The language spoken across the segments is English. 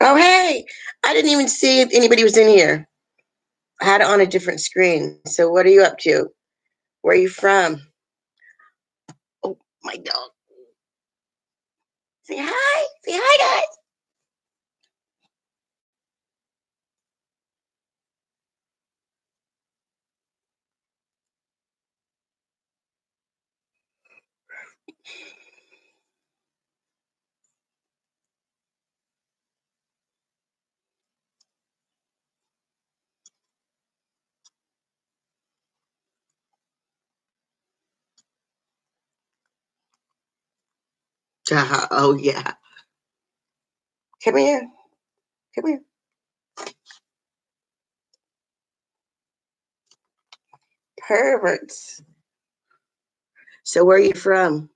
Oh, hey, I didn't even see if anybody was in here. I had it on a different screen. So what are you up to? Where are you from? Oh, my dog. Say hi. Say hi, guys. Oh, yeah. Come here. Come here. Perverts. So where are you from?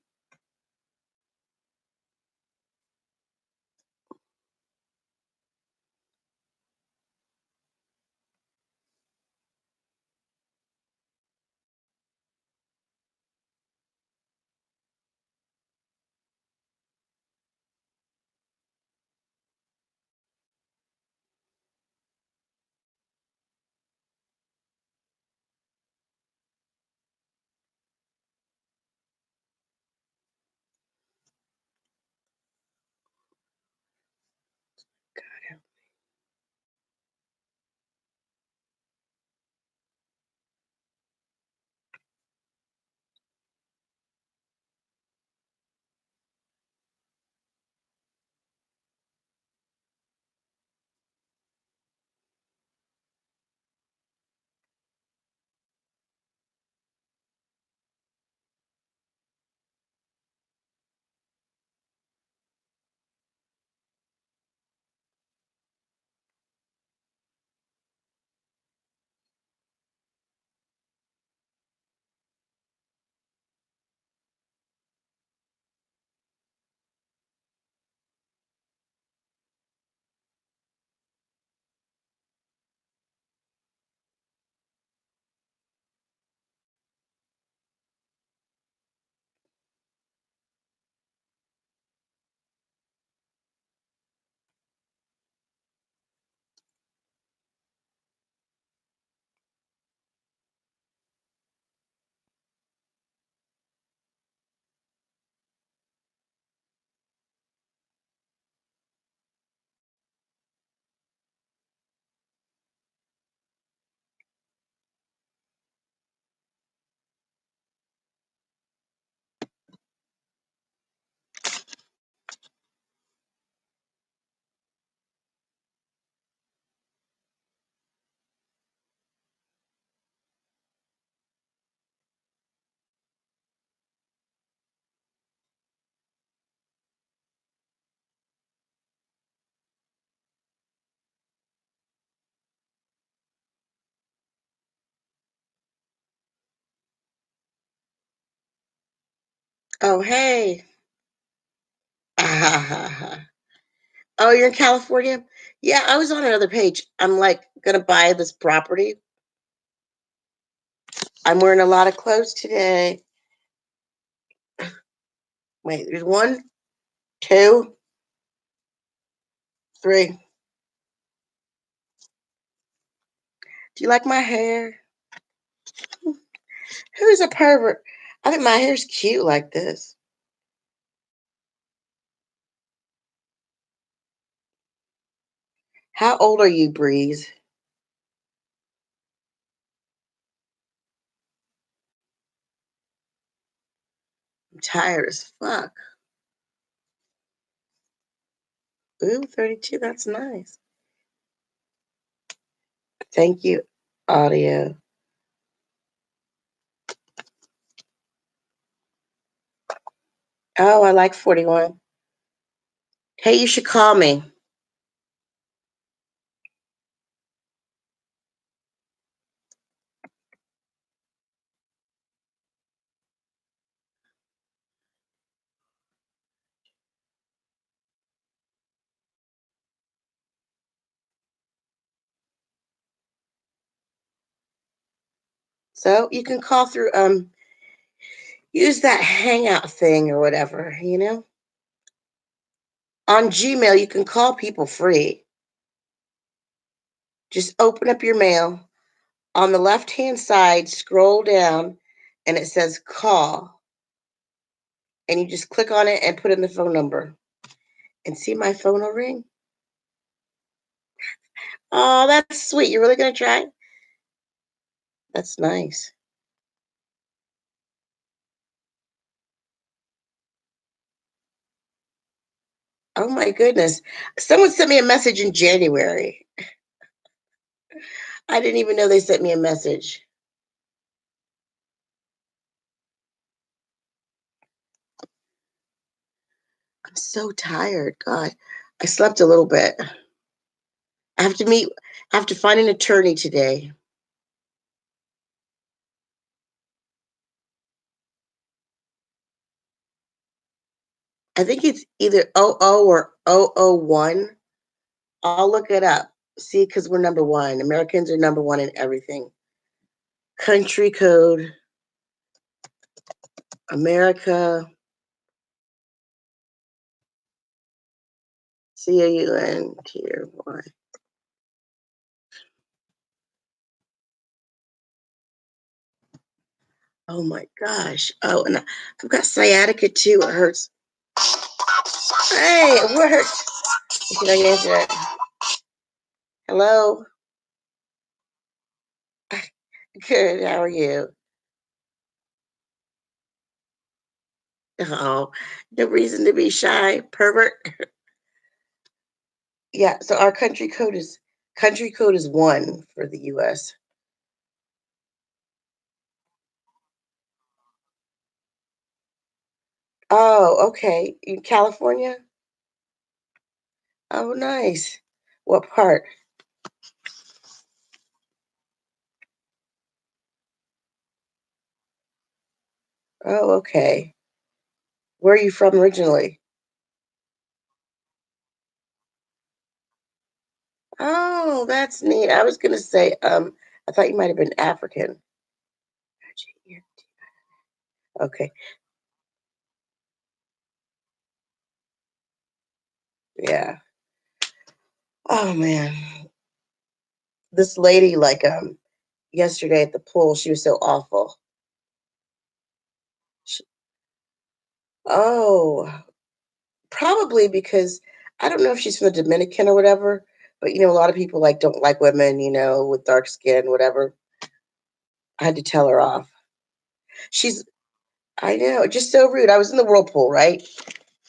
Oh, hey. Oh, you're in California? Yeah, I was on another page. I'm like gonna buy this property. I'm wearing a lot of clothes today. Wait, there's one, two, three. Do you like my hair? Who's a pervert? I think my hair's cute like this. How old are you, Breeze? I'm tired as fuck. Ooh, 32. That's nice. Thank you, audio. Oh, I like 41. Hey, you should call me. So you can call through use that hangout thing or whatever, On Gmail you can call people free. Just open up your mail. On the left-hand side, scroll down and it says call. And you just click on it and put in the phone number. And see my phone will ring. Oh, that's sweet. You're really gonna try? That's nice. Oh my goodness. Someone sent me a message in January. I didn't even know they sent me a message. I'm so tired. God. I slept a little bit. I have to find an attorney today. I think it's either 00 or 001. I'll look it up. See, because we're number one. Americans are number one in everything. Country code, America, CAUN, tier one. Oh my gosh. Oh, and I've got sciatica too. It hurts. Hey, what hurts? Can I answer that? Hello? Good. How are you? Oh, no reason to be shy, pervert. Yeah, so our country code is one for the US. Oh, okay. In California? Oh, nice. What part? Oh, okay. Where are you from originally? Oh, that's neat. I was gonna say, I thought you might have been African. Okay. Yeah. Oh man. This lady, like, yesterday at the pool, she was so awful. She, oh, probably because I don't know if she's from the Dominican or whatever, but a lot of people like don't like women, with dark skin, whatever. I had to tell her off. She's I know, just so rude. I was in the whirlpool, right?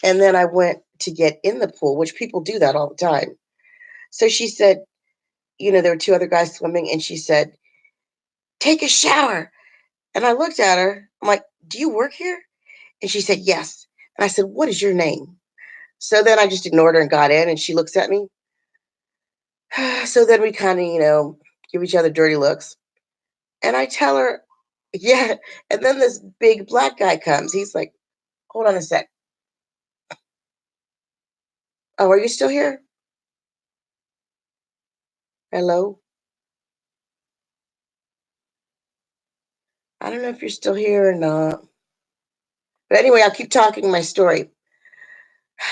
And then I went to get in the pool, which people do that all the time. So she said, there were two other guys swimming, and she said, "Take a shower." And I looked at her. I'm like, "Do you work here?" And she said, "Yes." And I said, "What is your name?" So then I just ignored her and got in, and she looks at me. So then we kind of, give each other dirty looks. And I tell her, yeah. And then this big black guy comes. He's like, Hold on a sec. Oh, are you still here? Hello? I don't know if you're still here or not. But anyway, I'll keep talking my story.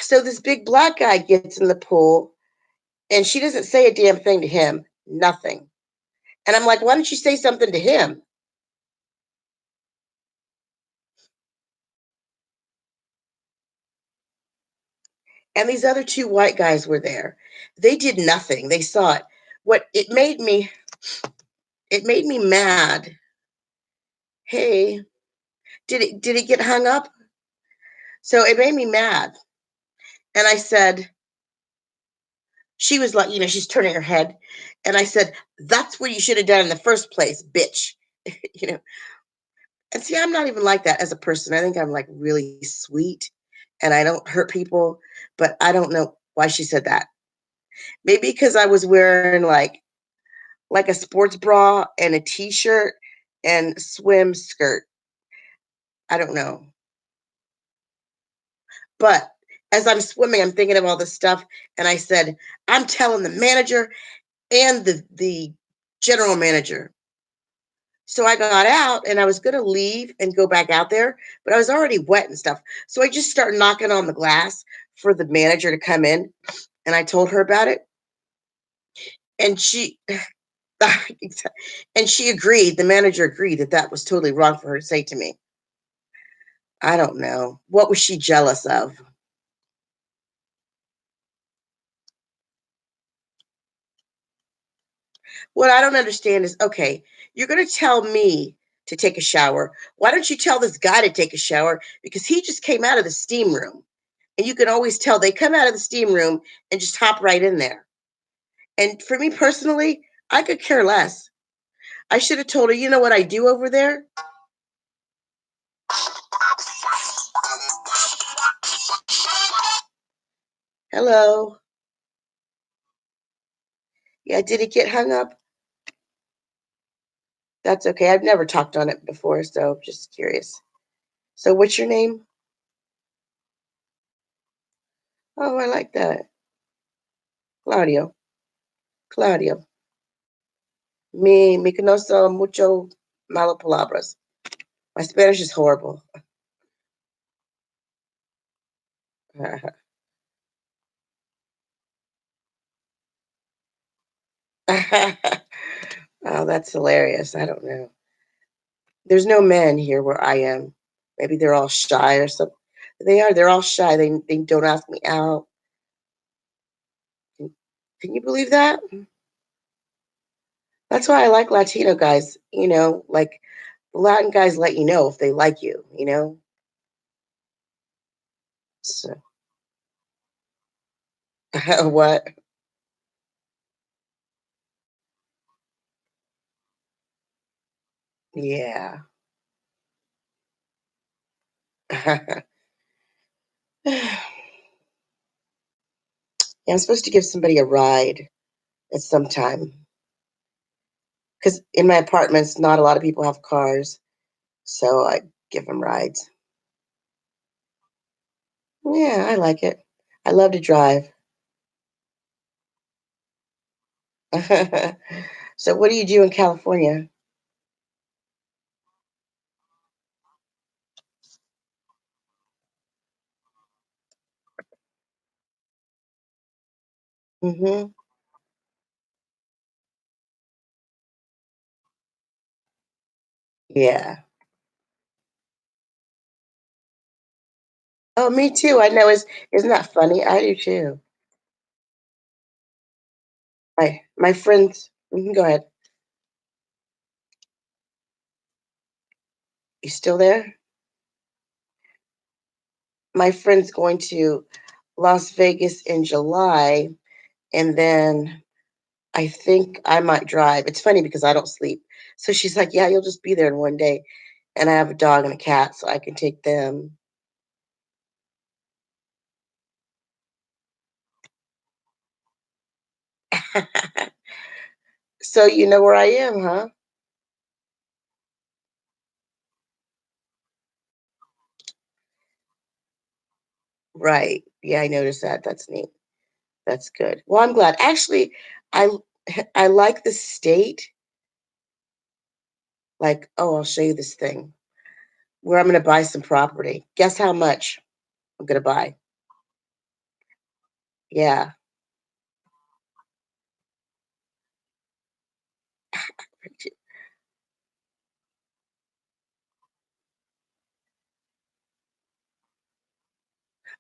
So this big black guy gets in the pool and she doesn't say a damn thing to him. Nothing. And I'm like, why don't you say something to him? And these other two white guys were there. They did nothing. They saw it. What it made me mad. Hey, did it get hung up? So it made me mad. And I said, she was like, she's turning her head. And I said, that's what you should have done in the first place, bitch. you know. And see, I'm not even like that as a person. I think I'm like really sweet and I don't hurt people, but I don't know why she said that. Maybe because I was wearing like a sports bra and a t-shirt and swim skirt. I don't know. But as I'm swimming, I'm thinking of all this stuff and I said, I'm telling the manager and the general manager. So I got out and I was going to leave and go back out there, but I was already wet and stuff. So I just started knocking on the glass for the manager to come in and I told her about it and she and she agreed, the manager agreed that that was totally wrong for her to say to me. I don't know. What was she jealous of? What I don't understand is, okay, you're going to tell me to take a shower. Why don't you tell this guy to take a shower? Because he just came out of the steam room. And you can always tell they come out of the steam room and just hop right in there. And for me personally, I could care less. I should have told her, you know what I do over there? Hello. Yeah, did it get hung up? That's okay. I've never talked on it before, so just curious. So what's your name? Oh, I like that. Claudio. Claudio. Me conozco mucho malas palabras. My Spanish is horrible. Oh, that's hilarious. I don't know. There's no men here where I am. Maybe they're all shy or something. They are. They're all shy. They don't ask me out. Can you believe that? That's why I like Latino guys. Like Latin guys let you know if they like you. So, what? Yeah. Yeah, I'm supposed to give somebody a ride at some time because in my apartments, not a lot of people have cars, so I give them rides. Yeah, I like it. I love to drive. So, what do you do in California? Hmm. Yeah. Oh, me too. I know. Isn't that funny? I do too. My friends. Go ahead. You still there? My friend's going to Las Vegas in July, and then I think I might drive. It's funny because I don't sleep. So she's like, "Yeah, you'll just be there in one day." And I have a dog and a cat, so I can take them. So you know where I am, huh? Right. Yeah, I noticed that. That's neat. That's good. Well, I'm glad. Actually, I I like the state. Like, oh, I'll show you this thing where I'm going to buy some property. Guess how much I'm going to buy? Yeah.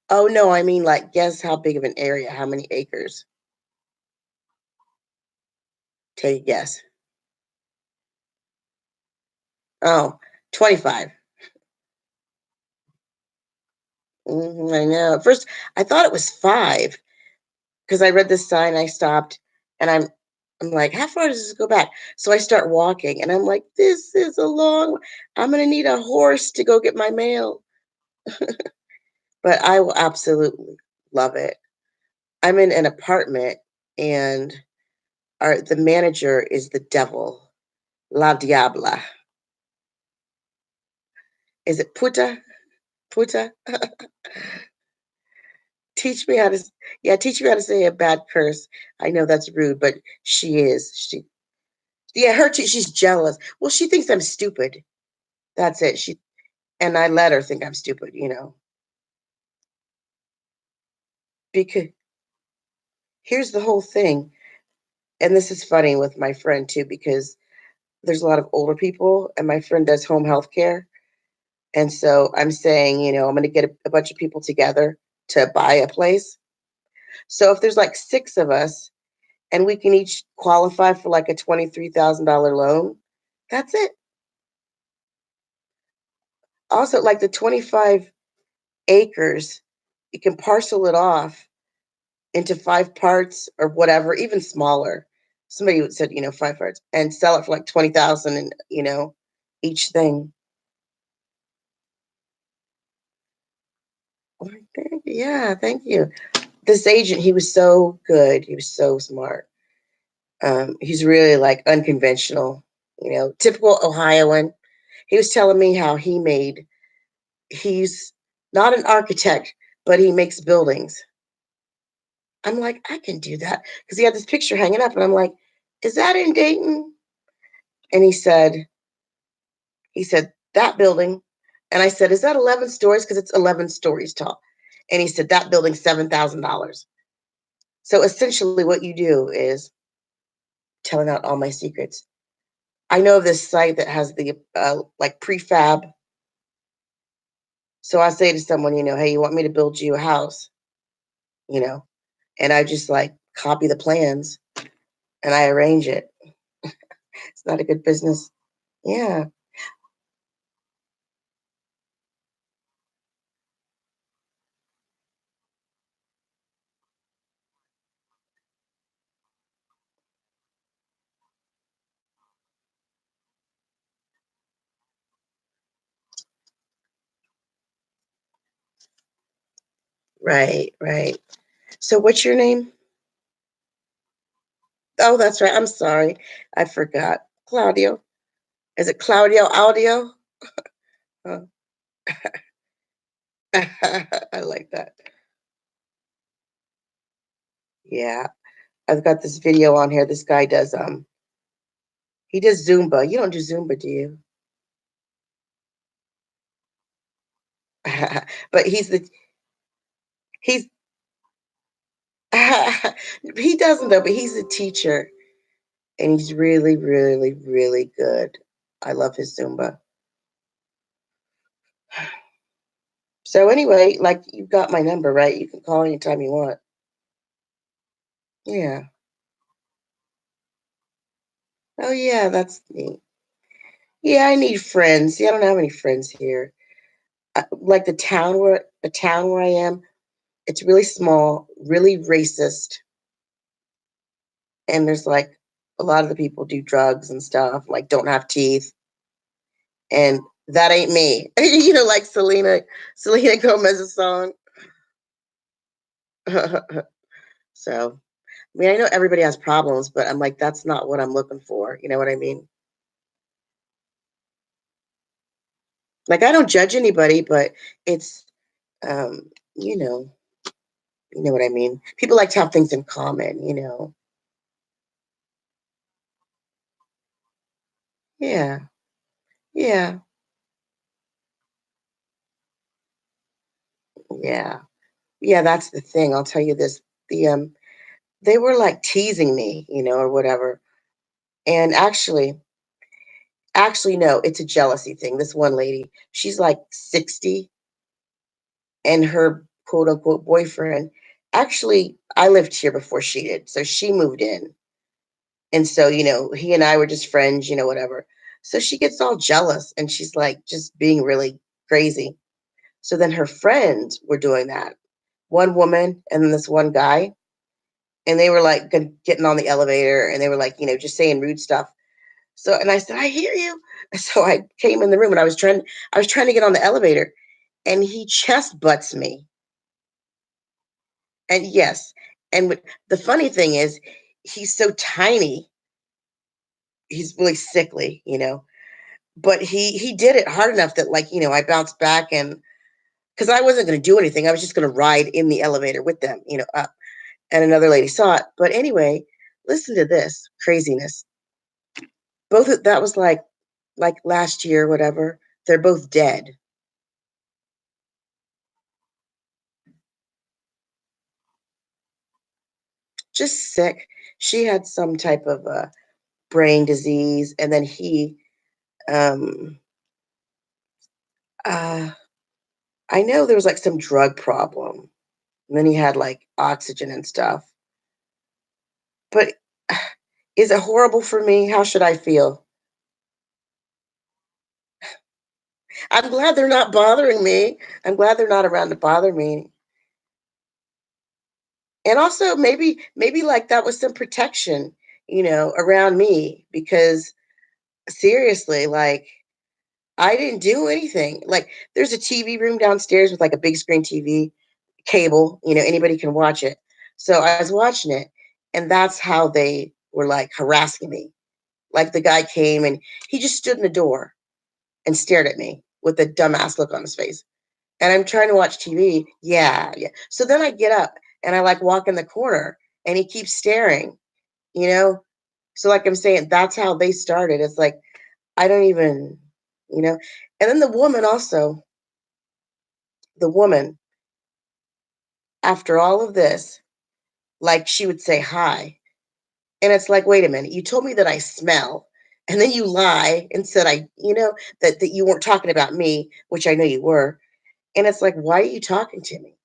Oh no, I mean like guess how big of an area, how many acres? Take a guess. Oh, 25. I know. At first, I thought it was 5 because I read this sign. I stopped, and I'm like, how far does this go back? So I start walking, and I'm like, this is a long. I'm gonna need a horse to go get my mail, but I will absolutely love it. I'm in an apartment, and the manager is the devil, La Diabla. Is it puta? Puta? Teach me how to, yeah, teach me how to say a bad curse. I know that's rude, but she is. Yeah, she's jealous. Well, she thinks I'm stupid. That's it. And I let her think I'm stupid, because here's the whole thing. And this is funny with my friend too, because there's a lot of older people, and my friend does home health care. And so I'm saying, I'm going to get a bunch of people together to buy a place. So if there's like 6 of us, and we can each qualify for like a $23,000 loan, that's it. Also, like the 25 acres, you can parcel it off into 5 parts or whatever, even smaller. Somebody said, 5 parts, and sell it for like 20,000, and each thing. Yeah, thank you. This agent, he was so good. He was so smart. He's really like unconventional, typical Ohioan. He was telling me how he's not an architect, but he makes buildings. I'm like, I can do that. Because he had this picture hanging up, and I'm like, is that in Dayton? And he said, that building. And I said, is that 11 stories? Because it's 11 stories tall. And he said, that building's $7,000. So essentially, what you do is telling out all my secrets. I know this site that has the like prefab. So I say to someone, hey, you want me to build you a house? You know, and I just like copy the plans and I arrange it. It's not a good business. Yeah, right, right. So what's your name? Oh, that's right. I'm sorry. I forgot. Claudio. Is it Claudio Audio? Oh. I like that. Yeah. I've got this video on here. This guy does he does Zumba. You don't do Zumba, do you? But he's he doesn't though, but he's a teacher, and he's really, really, really good. I love his Zumba. So anyway, like you've got my number, right? You can call anytime you want. Yeah. Oh yeah, that's neat. Yeah, I need friends. See, I don't have any friends here. Like the town where I am, it's really small, really racist, and there's like a lot of the people do drugs and stuff, like don't have teeth, and that ain't me. Like Selena Gomez's song. So, I mean, I know everybody has problems, but I'm like, that's not what I'm looking for. You know what I mean? Like, I don't judge anybody, but it's you know, you know what I mean. People like to have things in common. Yeah, yeah, yeah, yeah. That's the thing. I'll tell you this. They were like teasing me, or whatever. And actually, no, it's a jealousy thing. This one lady, she's like 60, and her quote unquote boyfriend. Actually, I lived here before she did, so she moved in. And so, he and I were just friends, whatever. So she gets all jealous and she's like just being really crazy. So then her friends were doing that. One woman and then this one guy. And they were like getting on the elevator and they were like, just saying rude stuff. So and I said, I hear you. So I came in the room and I was trying to get on the elevator and he chest butts me. And yes. And the funny thing is he's so tiny, he's really sickly. But he did it hard enough that I bounced back and because I wasn't going to do anything, I was just going to ride in the elevator with them, up. And another lady saw it. But anyway, listen to this craziness. That was like last year, whatever. They're both dead. Just sick. She had some type of brain disease, and then he, um, uh, I know there was like some drug problem, and then he had like oxygen and stuff. But is it horrible for me? How should I feel? I'm glad they're not bothering me. I'm glad they're not around to bother me. And also maybe like that was some protection, around me because seriously, like I didn't do anything. Like there's a TV room downstairs with like a big screen TV, cable, anybody can watch it. So I was watching it and that's how they were like harassing me. Like the guy came and he just stood in the door and stared at me with a dumbass look on his face. And I'm trying to watch TV. Yeah, yeah. So then I get up and I like walk in the corner and he keeps staring. So like I'm saying, that's how they started. It's like I don't even. And then the woman, after all of this, like she would say hi. And it's like, wait a minute, you told me that I smell. And then you lie and said that you weren't talking about me, which I know you were. And it's like, why are you talking to me?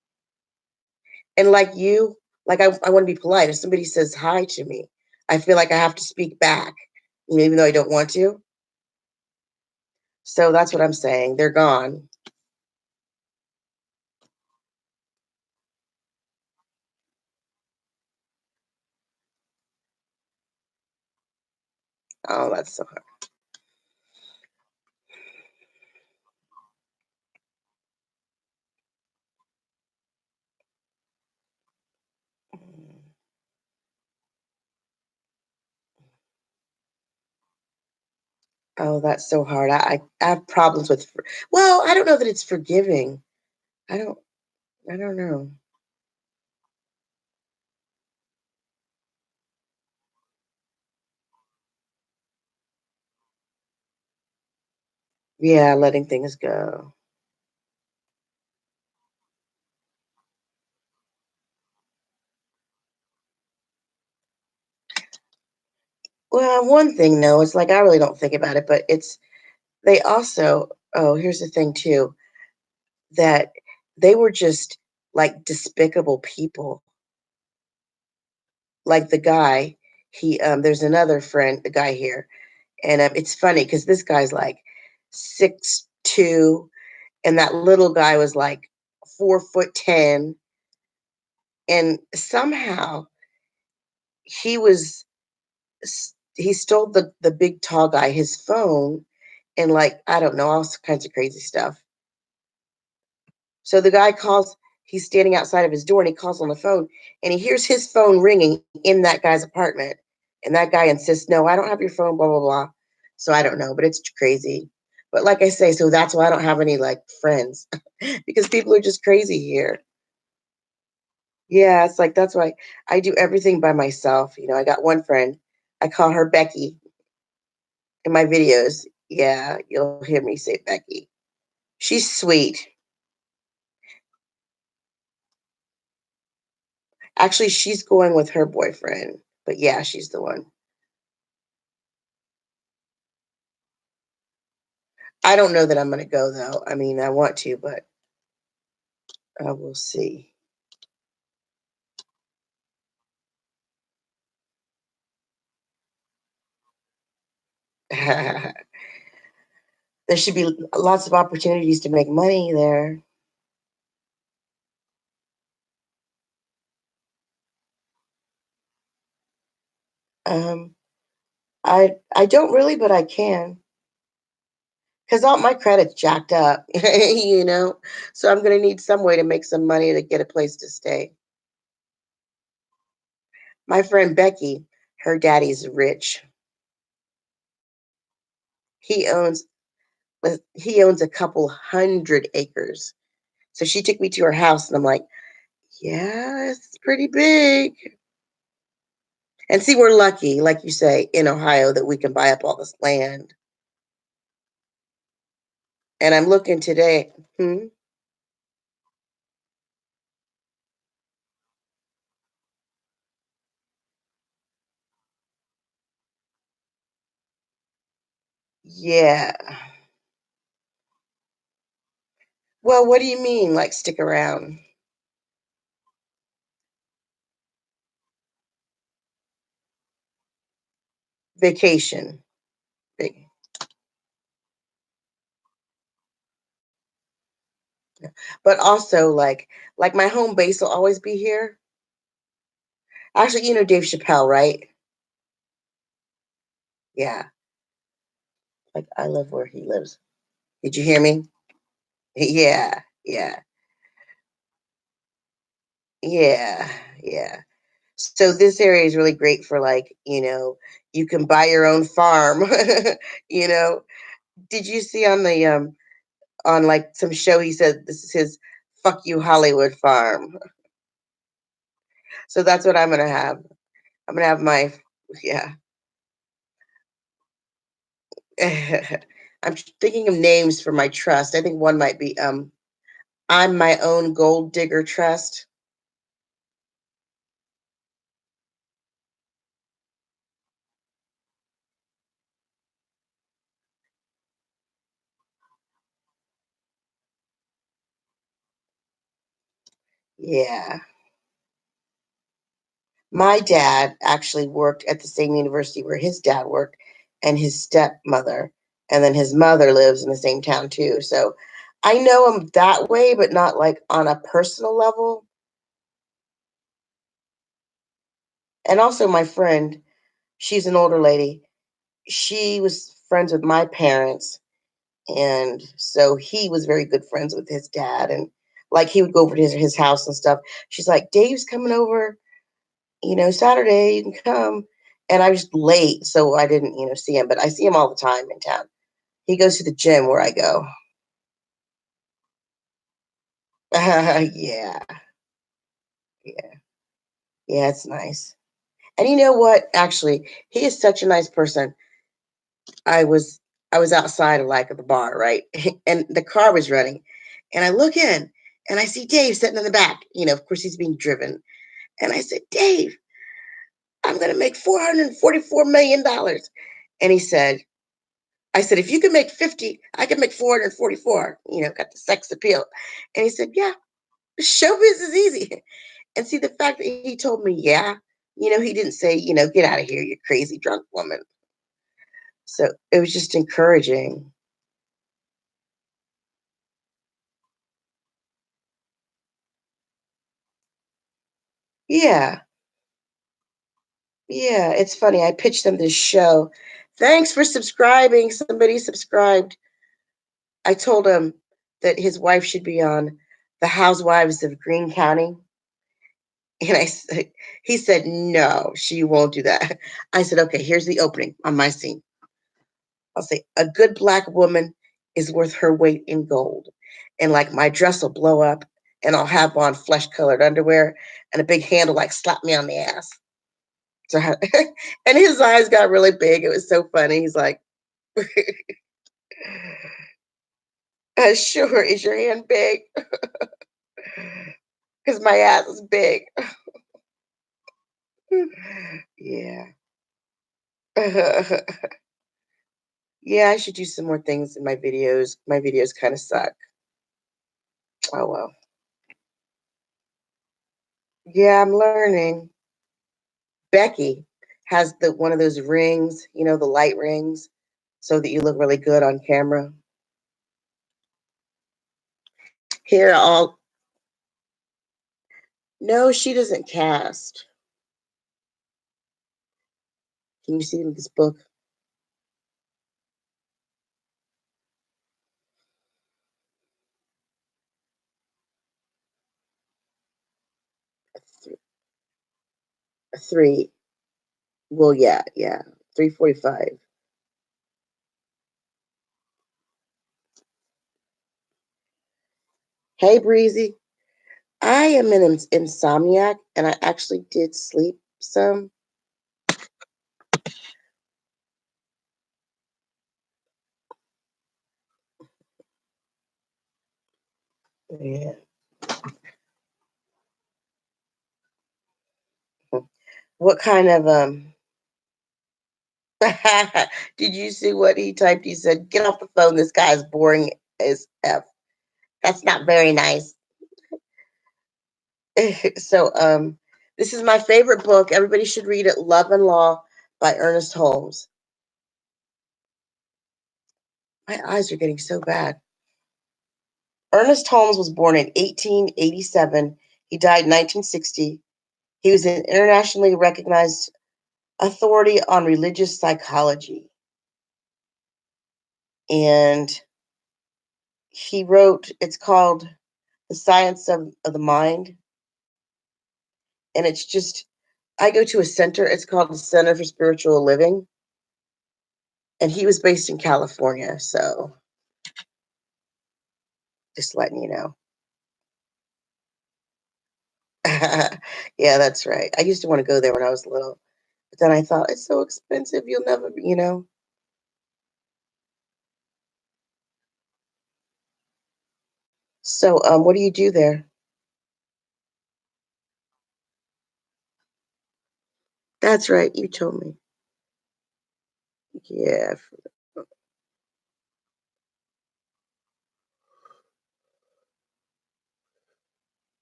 And like I want to be polite. If somebody says hi to me, I feel like I have to speak back, even though I don't want to. So that's what I'm saying. They're gone. Oh, that's so hard. Oh, that's so hard. I have problems with. Well, I don't know that it's forgiving. I don't. I don't know. Yeah, letting things go. Well, one thing, no, it's like I really don't think about it, but they also. Oh, here's the thing too, that they were just like despicable people. Like the guy, there's another friend, the guy here, and it's funny because this guy's like 6'2", and that little guy was like 4'10", and somehow he was he stole the big tall guy his phone and like I don't know all kinds of crazy stuff. So the guy calls. He's standing outside of his door and he calls on the phone and he hears his phone ringing in that guy's apartment. And that guy insists, no, I don't have your phone, blah, blah, blah. So I don't know, but it's crazy. But like I say, so that's why I don't have any like friends because people are just crazy here. Yeah, it's like that's why I do everything by myself. I got one friend. I call her Becky in my videos. Yeah, you'll hear me say Becky. She's sweet. Actually, she's going with her boyfriend. But yeah, she's the one. I don't know that I'm going to go though. I mean, I want to, but I will see. There should be lots of opportunities to make money there. Um, I don't really, but I can because all my credit's jacked up, you know. So I'm gonna need some way to make some money to get a place to stay. My friend Becky, her daddy's rich. He owns he owns a couple hundred acres. So she took me to her house, and I'm like, yeah, it's pretty big. And see, we're lucky, like you say, in Ohio that we can buy up all this land. And I'm looking today. Hmm, yeah. Well, what do you mean, like stick around? Vacation. Big. But also like my home base will always be here. Actually, you know Dave Chappelle, right? Yeah. Like I live where he lives. Did you hear me? Yeah. Yeah. Yeah. Yeah. So this area is really great for you can buy your own farm. you know. Did you see on like some show he said this is his fuck you Hollywood farm. So that's what I'm gonna have. I'm gonna have my yeah. I'm thinking of names for my trust. I think one might be I'm my own gold digger trust. Yeah. My dad actually worked at the same university where his dad worked and his stepmother. And then his mother lives in the same town too. So I know him that way, but not like on a personal level. And also my friend, she's an older lady. She was friends with my parents. And so he was very good friends with his dad. And like he would go over to his house and stuff. She's like, Dave's coming over, Saturday, you can come. And I was late, so I didn't, see him, but I see him all the time in town. He goes to the gym where I go. Yeah, yeah, yeah, it's nice. And you know what? Actually, he is such a nice person. I was I was outside of like at the bar, right? And the car was running. And I look in and I see Dave sitting in the back. Of course he's being driven. And I said, Dave, I'm gonna make $444 million. And he said, I said, if you can make 50, I can make 444, got the sex appeal. And he said, yeah, showbiz is easy. And see the fact that he told me, yeah, he didn't say, get out of here, you crazy drunk woman. So it was just encouraging. Yeah. Yeah. It's funny. I pitched them this show. Thanks for subscribing. Somebody subscribed. I told him that his wife should be on The Housewives of Greene County. And he said, no, she won't do that. I said, okay, here's the opening on my scene. I'll say, a good black woman is worth her weight in gold. And like my dress will blow up and I'll have on flesh colored underwear and a big handle like slap me on the ass. So and his eyes got really big. It was so funny. He's like, sure, is your hand big? Because my ass is big. Yeah. Yeah, I should do some more things in my videos. My videos kind of suck. Oh well. Yeah, I'm learning. Becky has the one of those rings, the light rings, so that you look really good on camera. Here, all no, she doesn't cast. Can you see in this book? Three. Well, yeah, yeah. 3:45. Hey, Breezy. I am an insomniac, and I actually did sleep some. Yeah. What kind of did you see what he typed? He said, "Get off the phone. This guy is boring as f." That's not very nice. So, this is my favorite book. Everybody should read it. Love and Law by Ernest Holmes. My eyes are getting so bad. Ernest Holmes was born in 1887. He died in 1960. He was an internationally recognized authority on religious psychology. And he wrote, it's called The Science of the Mind. And it's just, I go to a center, it's called the Center for Spiritual Living. And he was based in California. So just letting you know. Yeah, that's right. I used to want to go there when I was little. But then I thought, it's so expensive, you'll never. So, what do you do there? That's right. You told me. Yeah.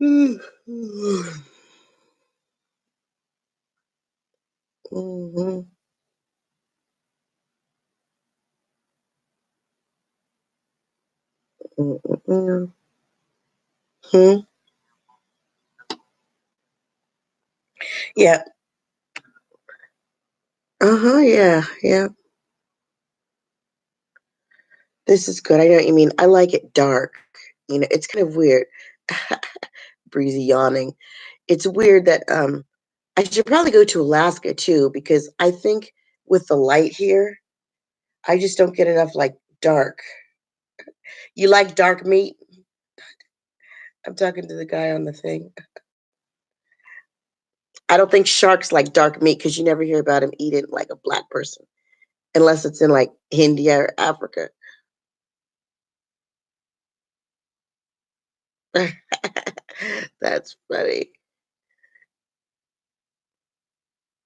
Mm-hmm. Mm-mm. Hmm. Yeah. Uh-huh. Yeah. Yeah. This is good. I know what you mean. I like it dark. It's kind of weird. Breezy yawning. It's weird that I should probably go to Alaska too, because I think with the light here, I just don't get enough like dark. You like dark meat? I'm talking to the guy on the thing. I don't think sharks like dark meat because you never hear about him eating like a black person unless it's in like India or Africa. That's funny.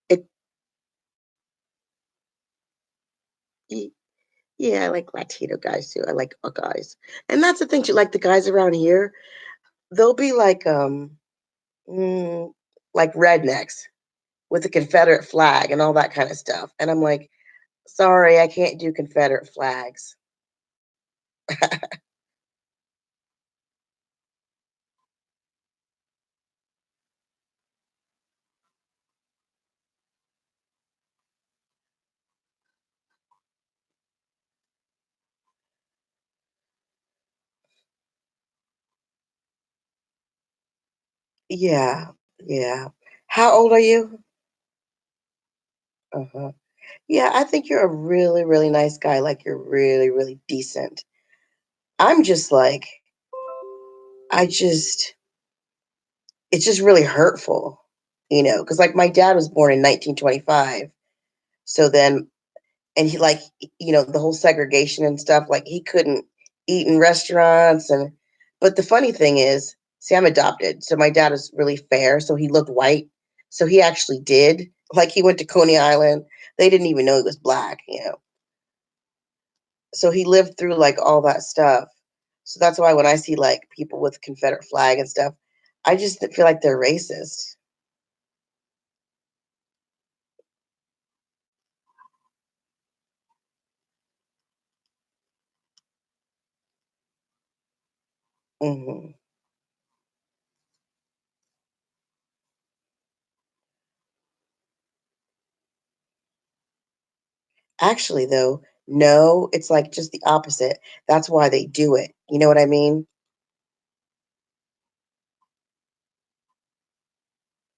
It, yeah, I like Latino guys too. I like all guys, and that's the thing too. Like the guys around here, they'll be mm, like rednecks with the Confederate flag and all that kind of stuff, and I'm like, sorry, I can't do Confederate flags. Yeah, yeah. How old are you? Uh-huh. Yeah, I think you're a really, really nice guy. Like you're really, really decent. I'm just like, I just it's just really hurtful, because like my dad was born in 1925. So then, and he like, the whole segregation and stuff, like he couldn't eat in restaurants. But the funny thing is, see, I'm adopted. So my dad is really fair. So he looked white. So he actually did. Like he went to Coney Island. They didn't even know he was black. So he lived through like all that stuff. So that's why when I see like people with Confederate flag and stuff, I just feel like they're racist. Hmm. Actually, though, no, it's like just the opposite. That's why they do it. You know what I mean?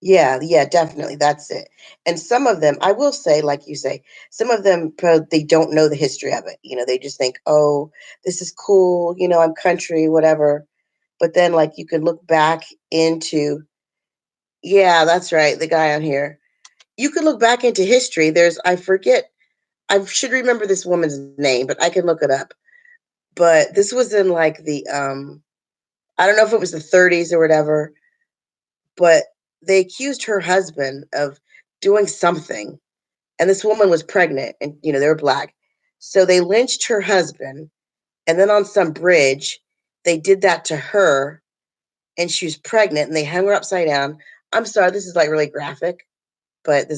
Yeah, yeah, definitely. That's it. And some of them, I will say, like you say, some of them, they don't know the history of it. They just think, oh, this is cool. I'm country, whatever. But then, like, you can look back into, yeah, that's right, the guy on here. You could look back into history. I forget, I should remember this woman's name, but I can look it up. But this was in like I don't know if it was the 30s or whatever, but they accused her husband of doing something. And this woman was pregnant and, they were black. So they lynched her husband. And then on some bridge, they did that to her and she was pregnant and they hung her upside down. I'm sorry, this is like really graphic, but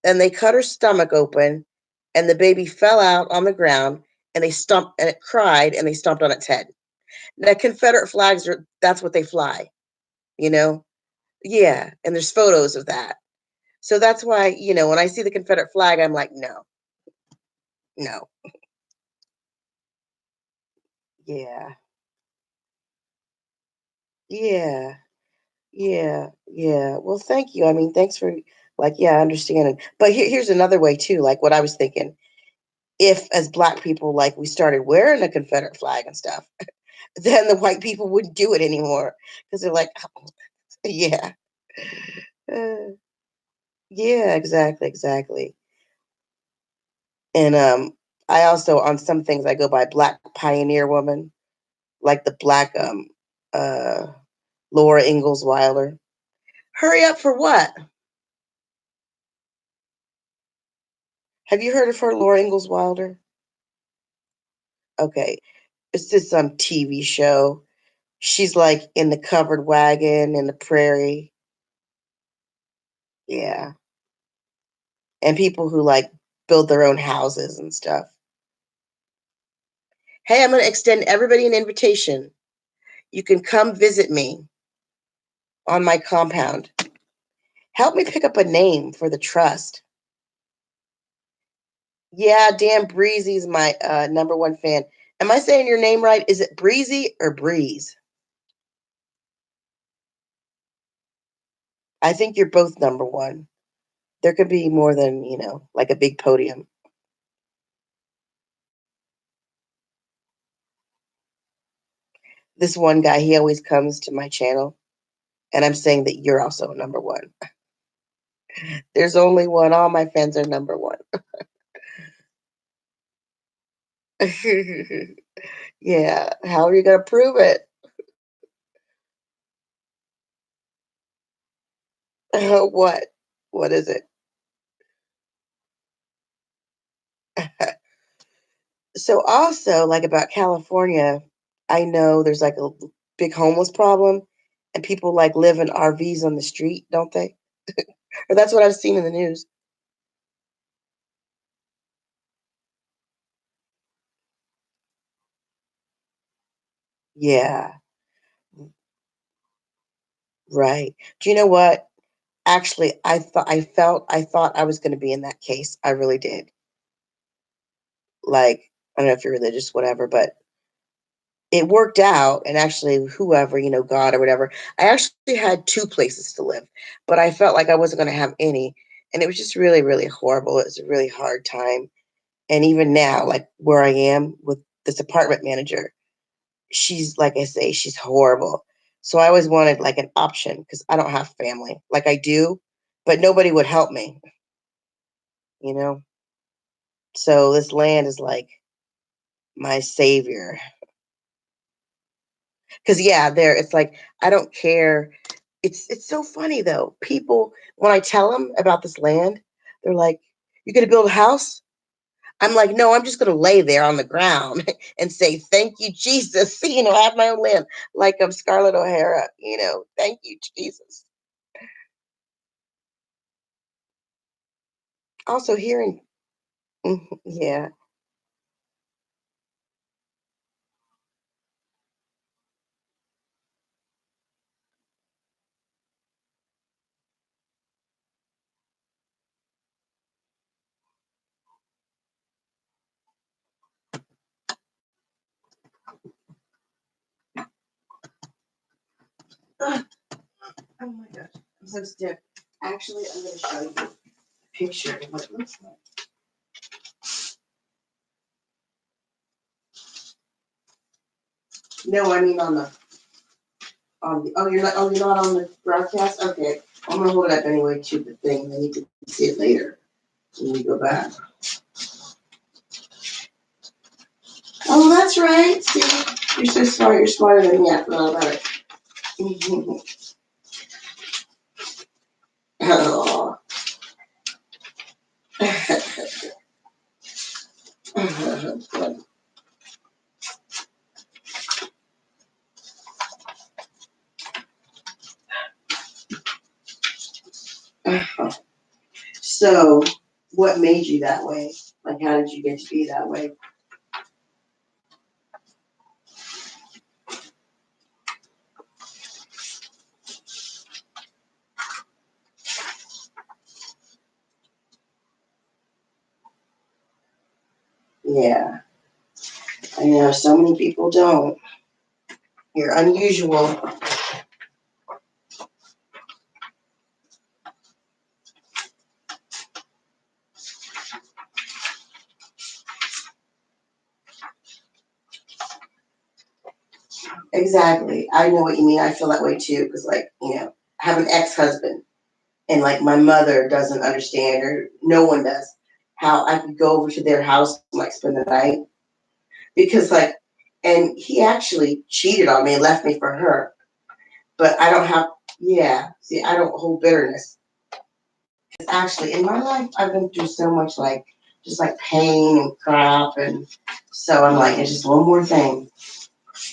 and they cut her stomach open and the baby fell out on the ground and they stomped and it cried and they stomped on its head. Now, Confederate flags that's what they fly, you know? Yeah. And there's photos of that. So that's why, when I see the Confederate flag, I'm like, no, no. Yeah. Yeah. Yeah. Yeah. Well, thank you. I mean, thanks for like, yeah, understanding. But here's another way too, like what I was thinking. If as black people, like we started wearing the Confederate flag and stuff, then the white people wouldn't do it anymore because they're like, oh, yeah. Uh, yeah, exactly, exactly. And I also on some things I go by Black Pioneer Woman, like the Black uh Laura Ingalls Wilder. Hurry up for what? Have you heard of her, Laura Ingalls Wilder? Okay, it's this TV show. She's like in the covered wagon in the prairie. Yeah, and people who like build their own houses and stuff. Hey, I'm gonna extend everybody an invitation. You can come visit me on my compound. Help me pick up a name for the trust. Yeah, Dan Breezy's my number one fan. Am I saying your name right? Is it Breezy or Breeze? I think you're both number one. There could be more than, like a big podium. This one guy, he always comes to my channel, and I'm saying that you're also number one. There's only one. All my fans are number one. Yeah. How are you going to prove it? What? What is it? So also like about California, I know there's like a big homeless problem and people like live in RVs on the street, don't they? Or that's what I've seen in the news. Yeah, right. Do you know what? Actually, I thought I was going to be in that case. I really did. Like, I don't know if you're religious, whatever, but it worked out. And actually, whoever, God or whatever, I actually had two places to live, but I felt like I wasn't going to have any. And it was just really, really horrible. It was a really hard time. And even now, like where I am with this apartment manager, she's like I say, she's horrible. So I always wanted like an option because I don't have family. Like I do, but nobody would help me, you know? So this land is like my savior. Cause yeah, there it's like I don't care. It's so funny though. People when I tell them about this land, they're like, "You gonna build a house?" I'm like, "No, I'm just gonna lay there on the ground and say thank you, Jesus." I have my own land, like I'm Scarlett O'Hara. Thank you, Jesus. Also, hearing, yeah. Ugh, oh my gosh, I'm so stiff. Actually, I'm gonna show you a picture of what it looks like. No, I mean you're not on the broadcast? Okay. I'm gonna hold it up anyway to the thing, then you can see it later when we go back. Oh, that's right. See, you're so smart. You're smarter than me. I forgot about it. Oh. So, what made you that way? Like, how did you get to be that way? Yeah, I know so many people don't. You're unusual. Exactly. I know what you mean. I feel that way too. Because, like, I have an ex husband, and like my mother doesn't understand, or no one does, how I could go over to their house and like spend the night. Because, like, and he actually cheated on me and left me for her. But I don't have, yeah, see, I don't hold bitterness. Because actually, in my life, I've been through so much, like, just like pain and crap. And so I'm like, it's just one more thing.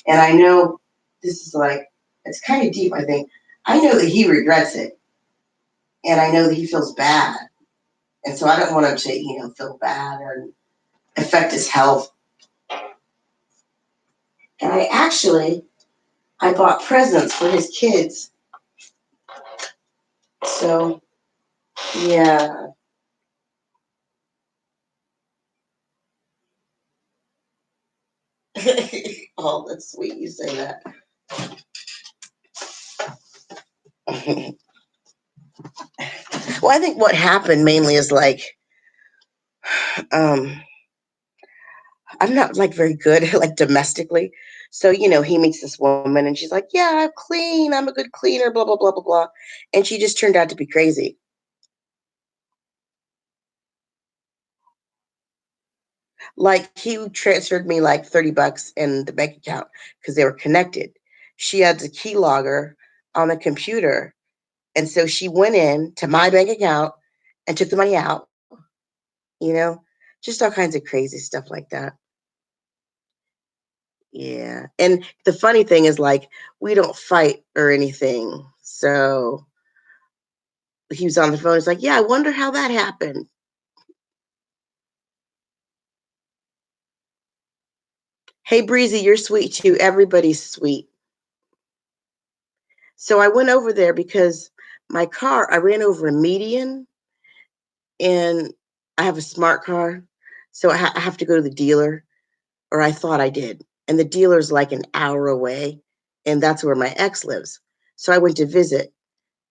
And I know this is like, it's kind of deep, I think. I know that he regrets it. And I know that he feels bad. And so I don't want him to, feel bad or affect his health. And I bought presents for his kids. So, yeah. Oh, that's sweet you say that. Well, I think what happened mainly is like, um, I'm not like very good like domestically. So, he meets this woman and she's like, "Yeah, I'm clean. I'm a good cleaner, blah, blah, blah, blah, blah." And she just turned out to be crazy. Like he transferred me like $30 in the bank account because they were connected. She had the key logger on the computer. And so she went in to my bank account and took the money out, you know, just all kinds of crazy stuff like that. Yeah. And the funny thing is, like, we don't fight or anything. So he was on the phone. He's like, "Yeah, I wonder how that happened." Hey, Breezy, you're sweet too. Everybody's sweet. So I went over there because I ran over a median and I have a smart car. So I have to go to the dealer, or I thought I did. And the dealer's like an hour away. And that's where my ex lives. So I went to visit.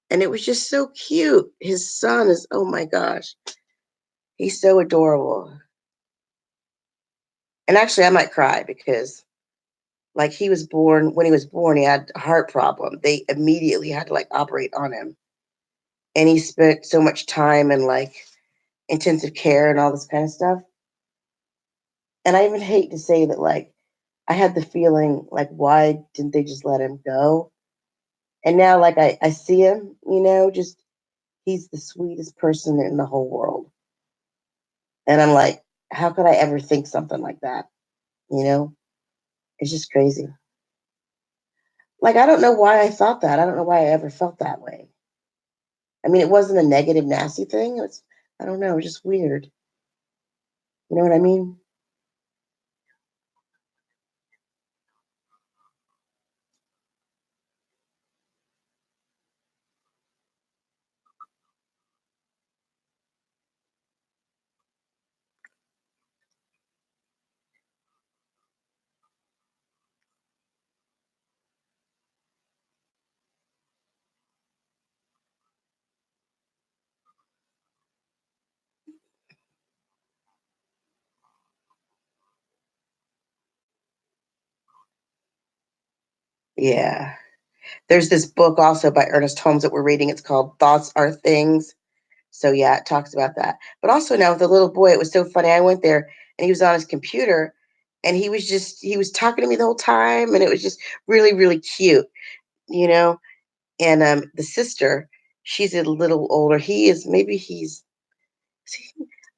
And it was just so cute. His son is, oh my gosh, he's so adorable. And actually, I might cry because Like he was born when he was born, he had a heart problem. They immediately had to like operate on him, and he spent so much time in like intensive care and all this kind of stuff. And I even hate to say that, like, I had the feeling like, why didn't they just let him go? And now, like, I see him, just he's the sweetest person in the whole world. And I'm like, how could I ever think something like that? You know, it's just crazy. Like, I don't know why I thought that. I don't know why I ever felt that way. I mean, it wasn't a negative, nasty thing. It's, I don't know, just weird. You know what I mean? Yeah. There's this book also by Ernest Holmes that we're reading. It's called Thoughts Are Things. So yeah, it talks about that. But also now with the little boy, it was so funny. I went there and he was on his computer and he was talking to me the whole time and it was just really, really cute, you know? And the sister, she's a little older. He is maybe I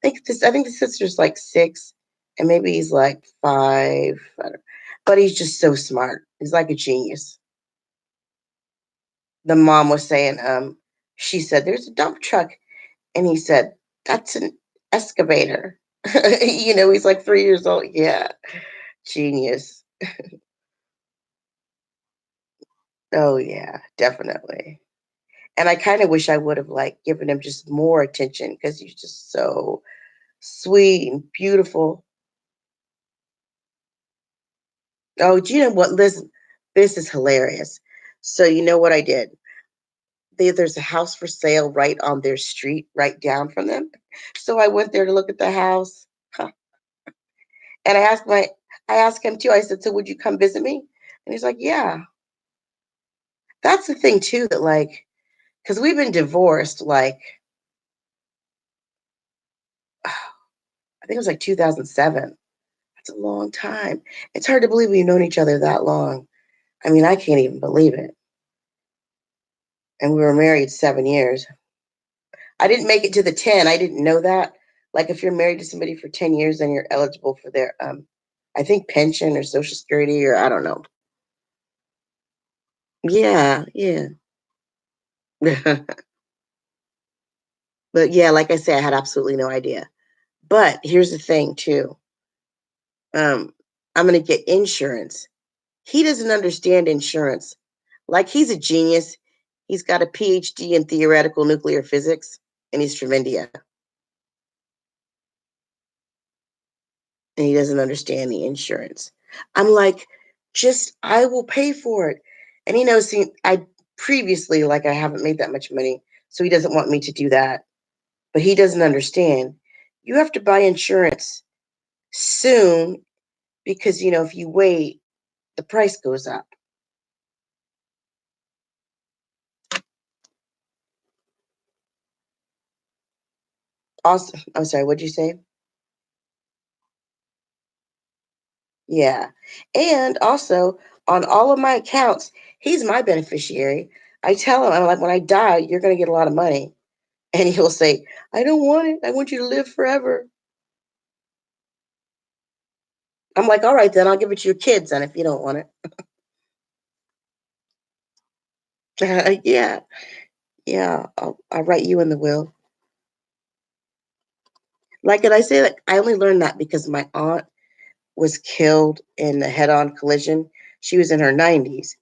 think the sister's like 6 and maybe he's like 5. I don't, but he's just so smart. He's like a genius. The mom was saying, she said, there's a dump truck. And he said, that's an excavator. He's like 3 years old. Yeah, genius. Oh, yeah, definitely. And I kind of wish I would have like given him just more attention because he's just so sweet and beautiful. Oh, do you know what? Listen, this is hilarious. So, you know what I did? There's a house for sale right on their street, right down from them. So I went there to look at the house. And I asked him too. I said, "So would you come visit me?" And he's like, "Yeah." That's the thing too that like, because we've been divorced like I think it was like 2007. That's a long time. It's hard to believe we've known each other that long. I mean, I can't even believe it. And we were married 7 years. I didn't make it to the 10. I didn't know that. Like, if you're married to somebody for 10 years, then you're eligible for their, I think pension or Social Security or I don't know. Yeah, yeah. But yeah, like I said, I had absolutely no idea. But here's the thing too. Um, I'm gonna get insurance. He doesn't understand insurance. Like he's a genius. He's got a PhD in theoretical nuclear physics, and he's from India, and he doesn't understand the insurance. I'm like, just I will pay for it, and he knows. See, I previously like I haven't made that much money, so he doesn't want me to do that. But he doesn't understand. You have to buy insurance soon because if you wait, the price goes up. Also, I'm sorry, what'd you say? Yeah. And also, on all of my accounts, he's my beneficiary. I tell him, I'm like, when I die, you're going to get a lot of money. And he'll say, I don't want it. I want you to live forever. I'm like, all right, then I'll give it to your kids then if you don't want it. Yeah. Yeah. I'll write you in the will. Like, and I say that I only learned that because my aunt was killed in a head on collision. She was in her 90s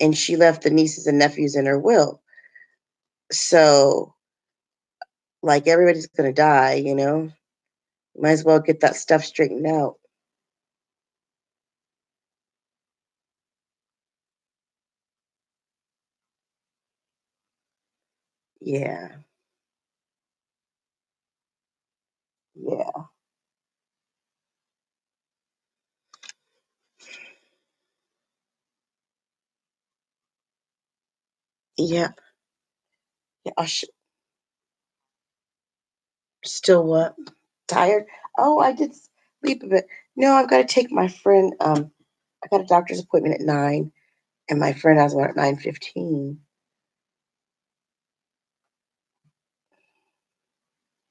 and she left the nieces and nephews in her will. So, like, everybody's going to die. Might as well get that stuff straightened out. Yeah. Yeah. Yeah. Yeah. Still what? Tired? Oh, I did sleep a bit. No, I've got to take my friend. I got a doctor's appointment at 9, and my friend has one at 9:15.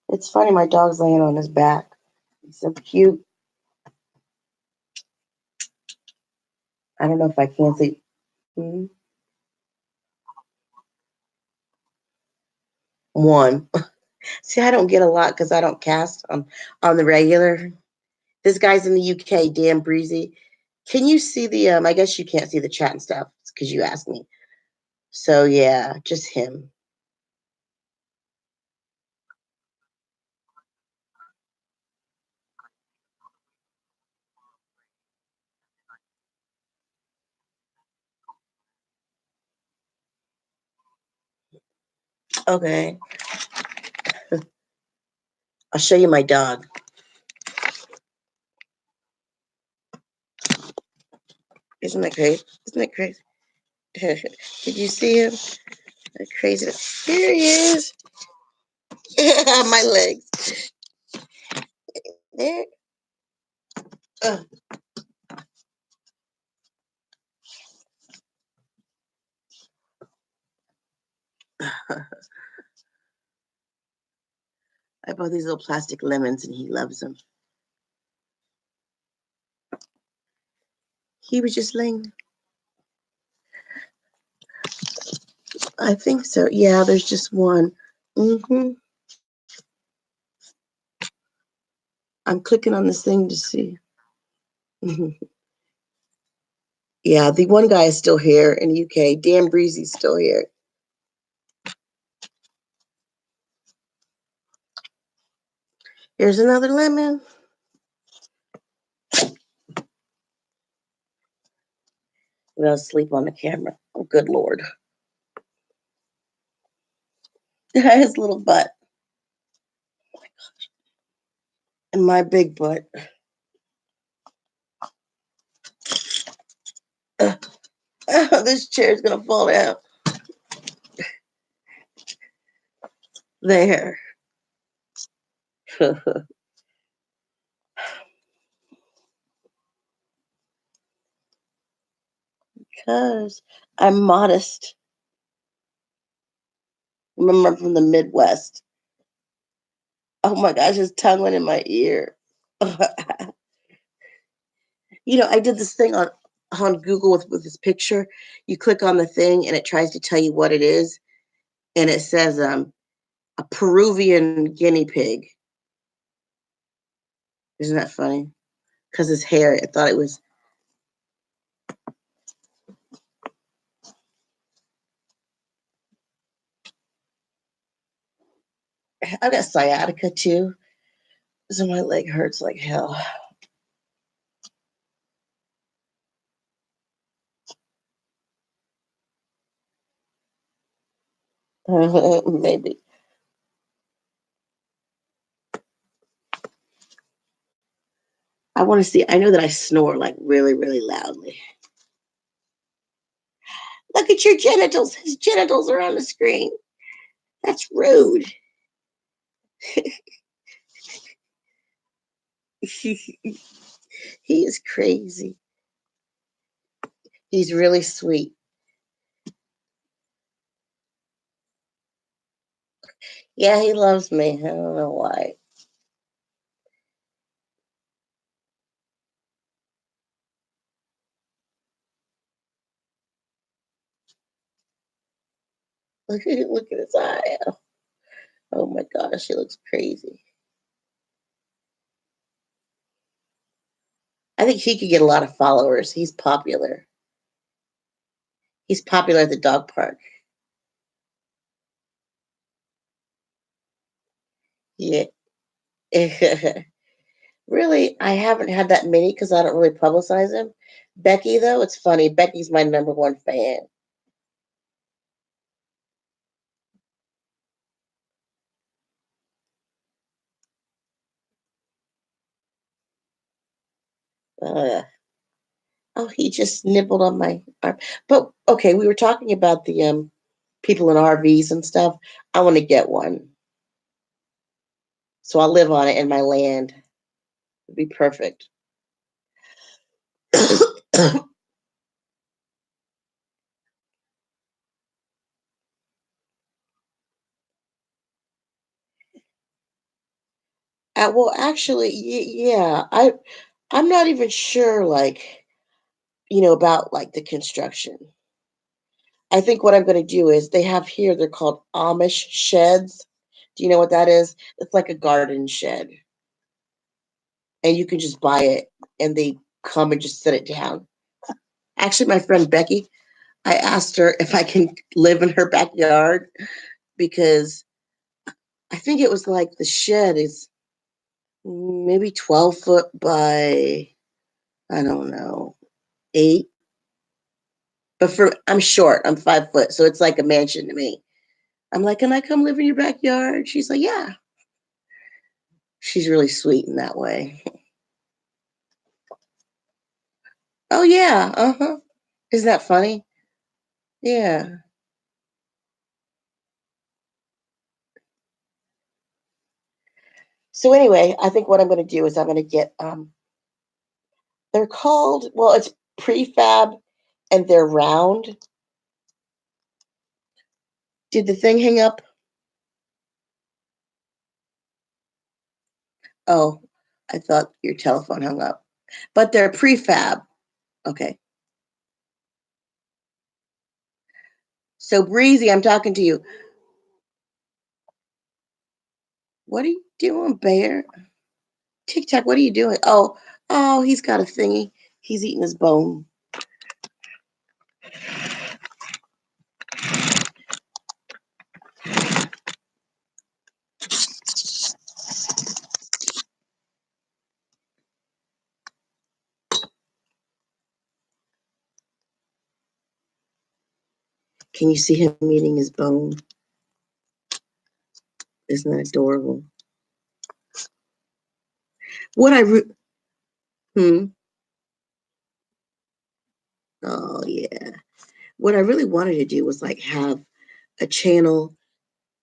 It's funny. My dog's laying on his back. He's so cute. I don't know if I can sleep. Mhm. One. See, I don't get a lot because I don't cast on the regular. This guy's in the UK, Dan Breezy. Can you see the? I guess you can't see the chat and stuff because you asked me. So yeah, just him. Okay, I'll show you my dog. Isn't that crazy? Isn't that crazy? Did you see him? That crazy. Here he is. My legs. There. Uh, I bought these little plastic lemons, and he loves them. He was just laying. I think so. Yeah, there's just one. Hmm. I'm clicking on this thing to see. Mhm. Yeah, the one guy is still here in the UK. Dan Breezy's still here. Here's another lemon. And I'll sleep on the camera. Oh, good Lord. His little butt and my big butt. This chair's going to fall down. There. Because I'm modest. Remember, I'm from the Midwest. Oh my gosh, his tongue went in my ear. I did this thing on Google with this picture. You click on the thing and it tries to tell you what it is, and it says a Peruvian guinea pig. Isn't that funny? Because his hair, I thought it was. I've got sciatica too, so my leg hurts like hell. Maybe. I want to see. I know that I snore like really, really loudly. Look at your genitals. His genitals are on the screen. That's rude. He is crazy. He's really sweet. Yeah, he loves me. I don't know why. Look at his eye. Oh my gosh, he looks crazy. I think he could get a lot of followers. He's popular. He's popular at the dog park. Yeah. Really, I haven't had that many because I don't really publicize him. Becky, though, it's funny. Becky's my number one fan. Uh, oh, he just nibbled on my arm. But okay, we were talking about the people in RVs and stuff. I want to get one. So I'll live on it in my land. It'd be perfect. Well, actually, yeah, I'm not even sure, like, about like the construction. I think what I'm going to do is they have here, they're called Amish sheds. Do you know what that is? It's like a garden shed, and you can just buy it, and they come and just set it down. Actually, my friend Becky, I asked her if I can live in her backyard because I think it was like the shed is maybe 12 foot by, I don't know, 8. But I'm short, I'm 5 foot, so it's like a mansion to me. I'm like, can I come live in your backyard? She's like, yeah. She's really sweet in that way. Oh yeah, uh-huh. Isn't that funny? Yeah. So anyway, I think what I'm going to do is I'm going to get they're called, well, it's prefab and they're round. Did the thing hang up? Oh, I thought your telephone hung up. But they're prefab. Okay. So Breezy, I'm talking to you. What are you doing, Bear? Tic Tac, what are you doing? Oh, he's got a thingy. He's eating his bone. Can you see him eating his bone? Isn't that adorable? What I hmm. Oh yeah. What I really wanted to do was like have a channel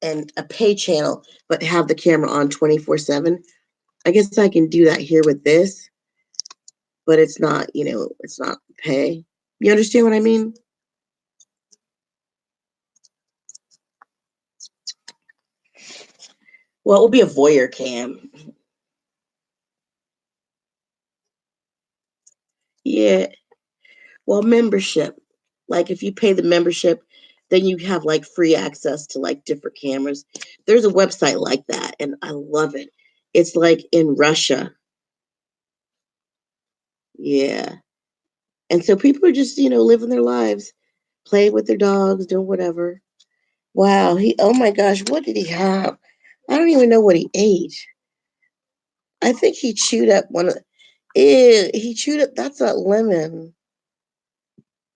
and a pay channel, but have the camera on 24/7. I guess I can do that here with this, but it's not, it's not pay. You understand what I mean? Well, it will be a voyeur cam. Yeah. Well, membership. Like if you pay the membership, then you have like free access to like different cameras. There's a website like that, and I love it. It's like in Russia. Yeah. And so people are just, living their lives, playing with their dogs, doing whatever. Wow, oh my gosh, what did he have? I don't even know what he ate. I think he chewed up ew, he chewed up, that's a lemon.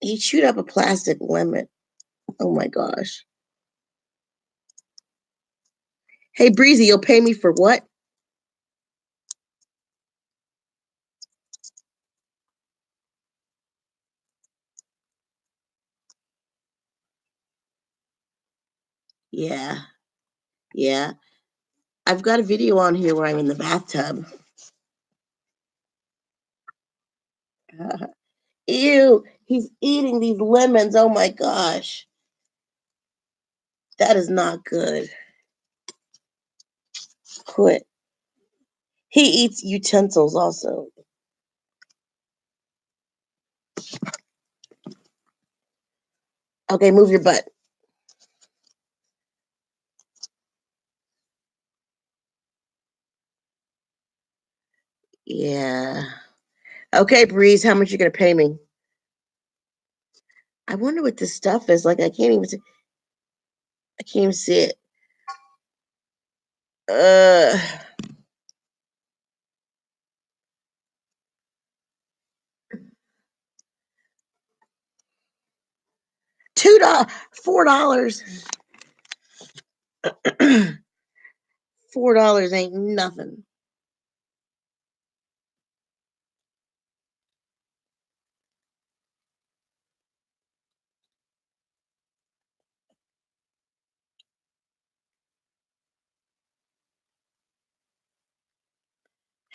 He chewed up a plastic lemon. Oh my gosh. Hey, Breezy, you'll pay me for what? Yeah, yeah. I've got a video on here where I'm in the bathtub. Ew, he's eating these lemons. Oh my gosh. That is not good. Quit. He eats utensils also. Okay, move your butt. Yeah. Okay, Breeze, how much you gonna pay me? I wonder what this stuff is. Like, I can't even see it. Uh, $2, $4. $4 ain't nothing.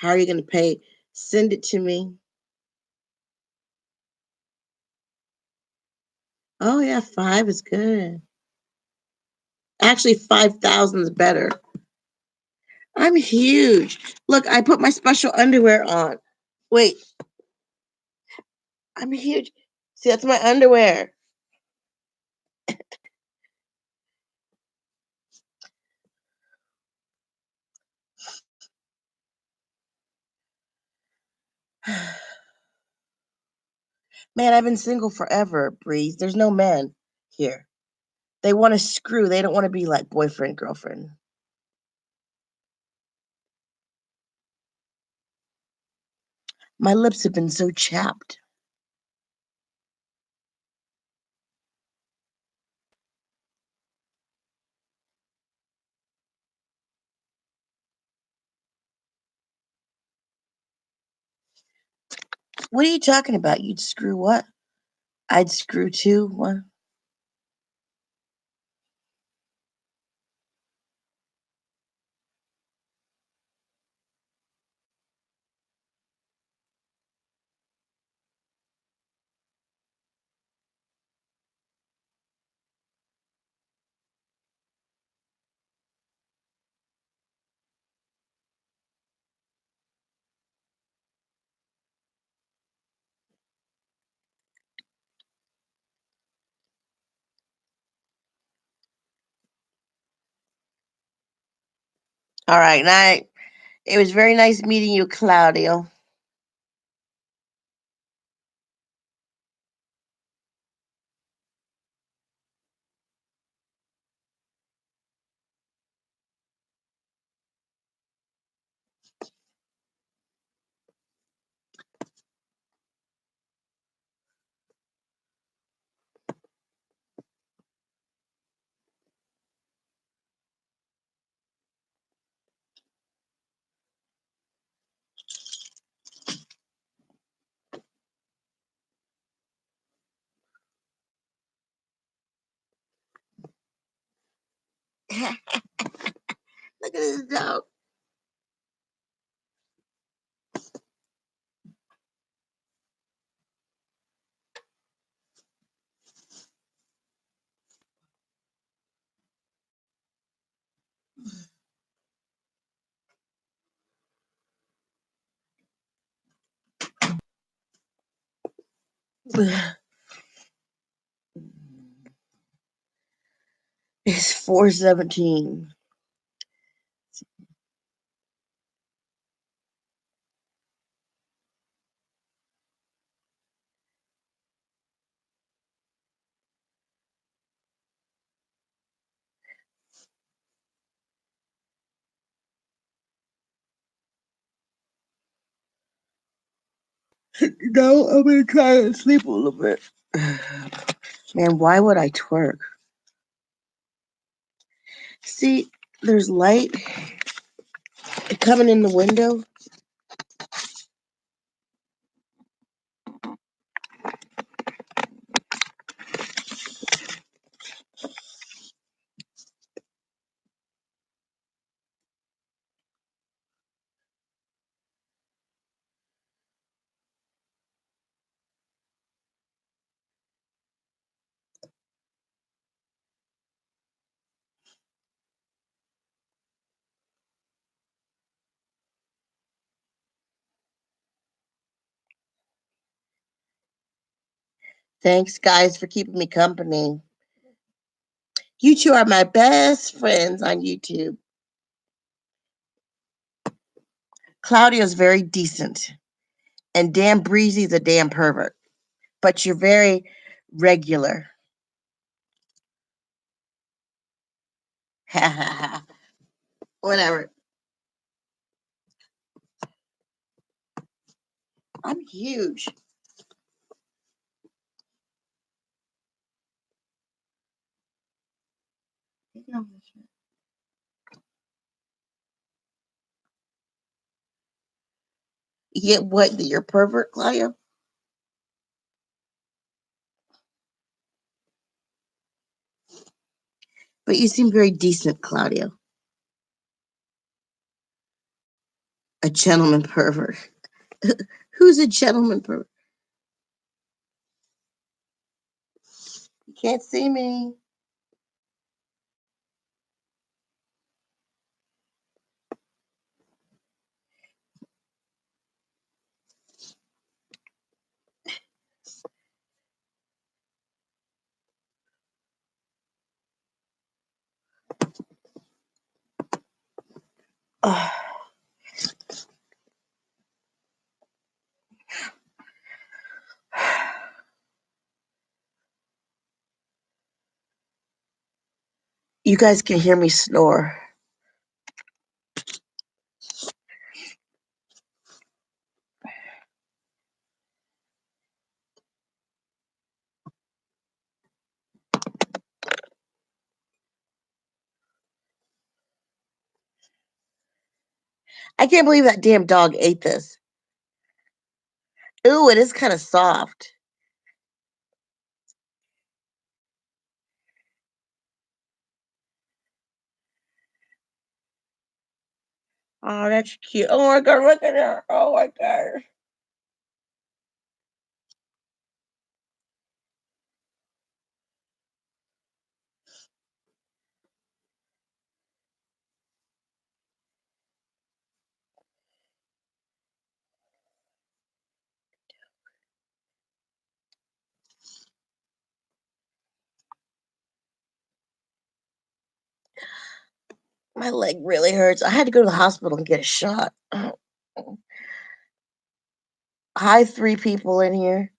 How are you going to pay? Send it to me. Oh, yeah, 5 is good. Actually, 5,000 is better. I'm huge. Look, I put my special underwear on. Wait, I'm huge. See, that's my underwear. Man, I've been single forever, Breeze. There's no men here. They want to screw. They don't want to be like boyfriend, girlfriend. My lips have been so chapped. What are you talking about? You'd screw what? I'd screw too? What? All right, night. It was very nice meeting you, Claudio. Look at this dog. It's 4:17. No, I'm gonna try to sleep a little bit. Man, why would I twerk? See, there's light coming in the window. Thanks, guys, for keeping me company. You two are my best friends on YouTube. Claudio's very decent, and damn Breezy's a damn pervert. But you're very regular. Ha ha ha. Whatever. I'm huge. Yeah, what? You're pervert, Claudio? But you seem very decent, Claudio. A gentleman pervert. Who's a gentleman pervert? You can't see me. Ugh. You guys can hear me snore. I can't believe that damn dog ate this. Ooh, it is kind of soft. Oh, that's cute. Oh my god, look at her. Oh my god. My leg really hurts. I had to go to the hospital and get a shot. Hi, 3 people in here.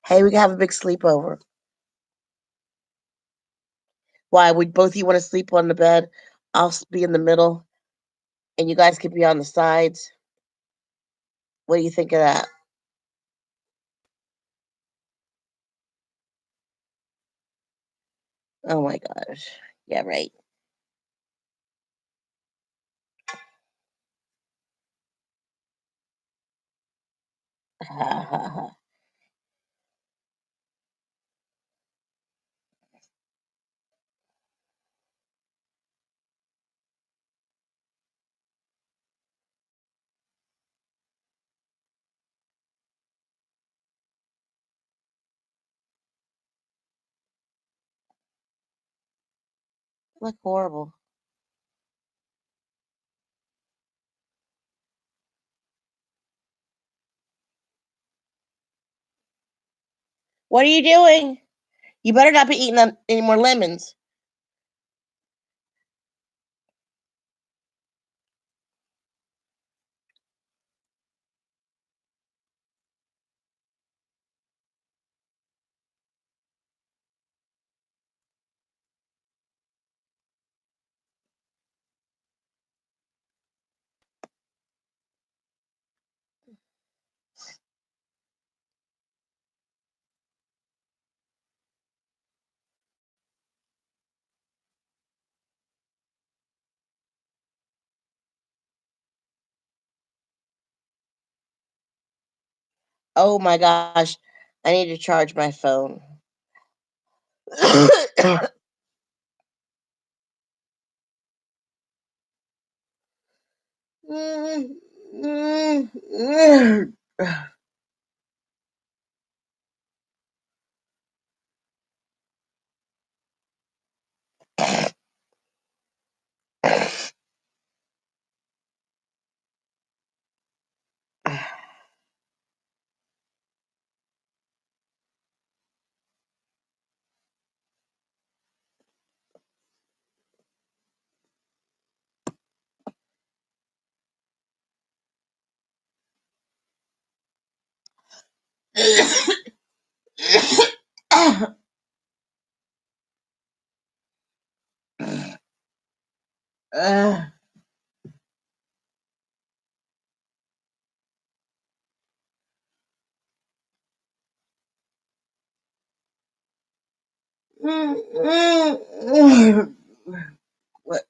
Hey, we can have a big sleepover. Why? Would both of you want to sleep on the bed? I'll be in the middle, and you guys can be on the sides. What do you think of that? Oh my gosh. Yeah, right. Look horrible. What are you doing? You better not be eating any more lemons. Oh my gosh. I need to charge my phone. What?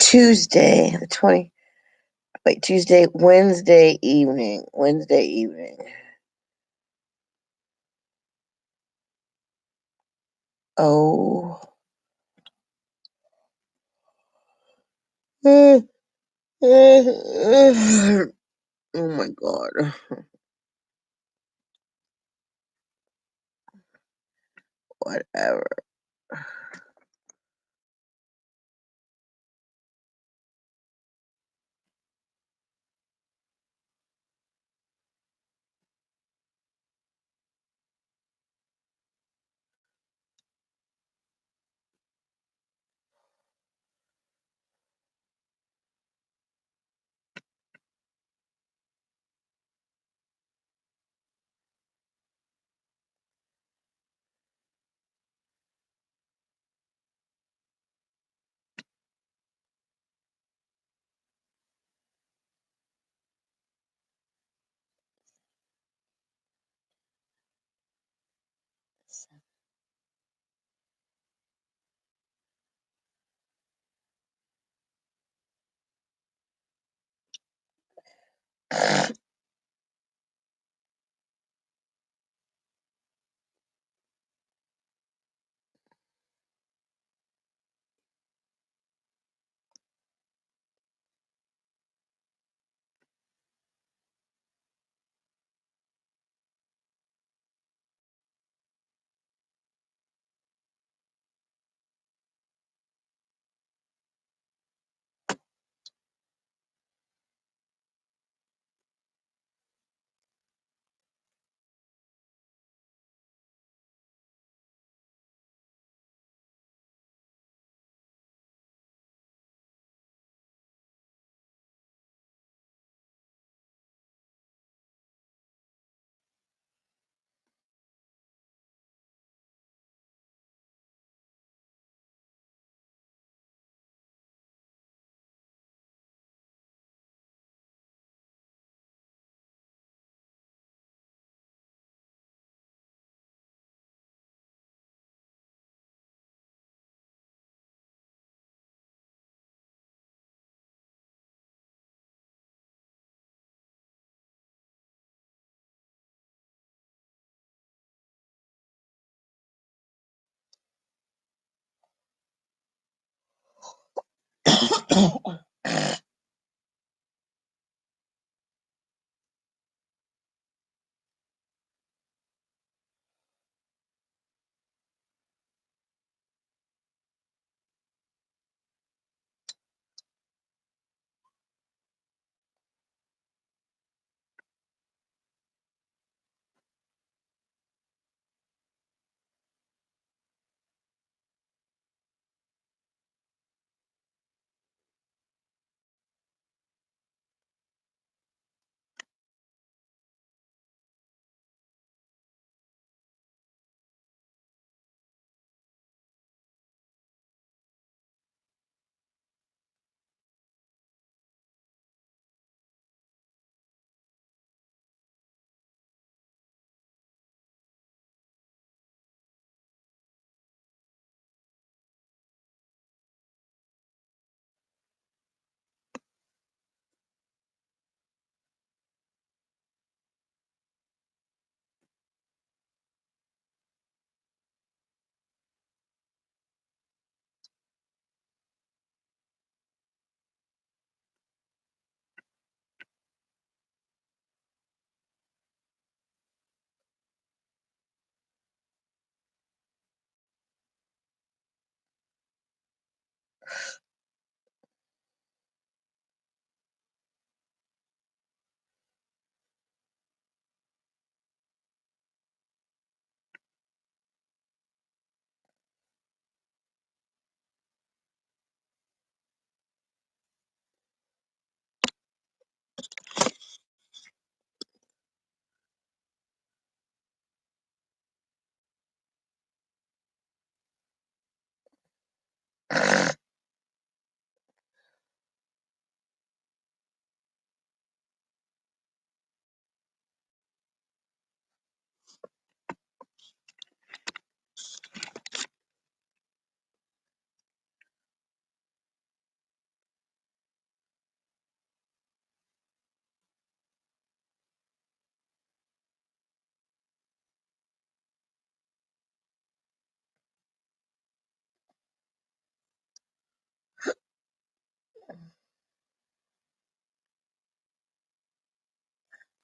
Tuesday, the 20. Wait, Tuesday, Wednesday evening. Wednesday evening. Oh. Oh my god. Whatever.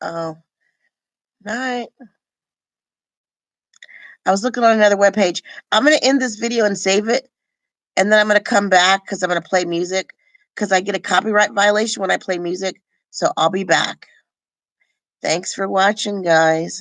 Oh, night. I was looking on another web page. I'm gonna end this video and save it, and then I'm gonna come back because I'm gonna play music because I get a copyright violation when I play music. So I'll be back. Thanks for watching, guys.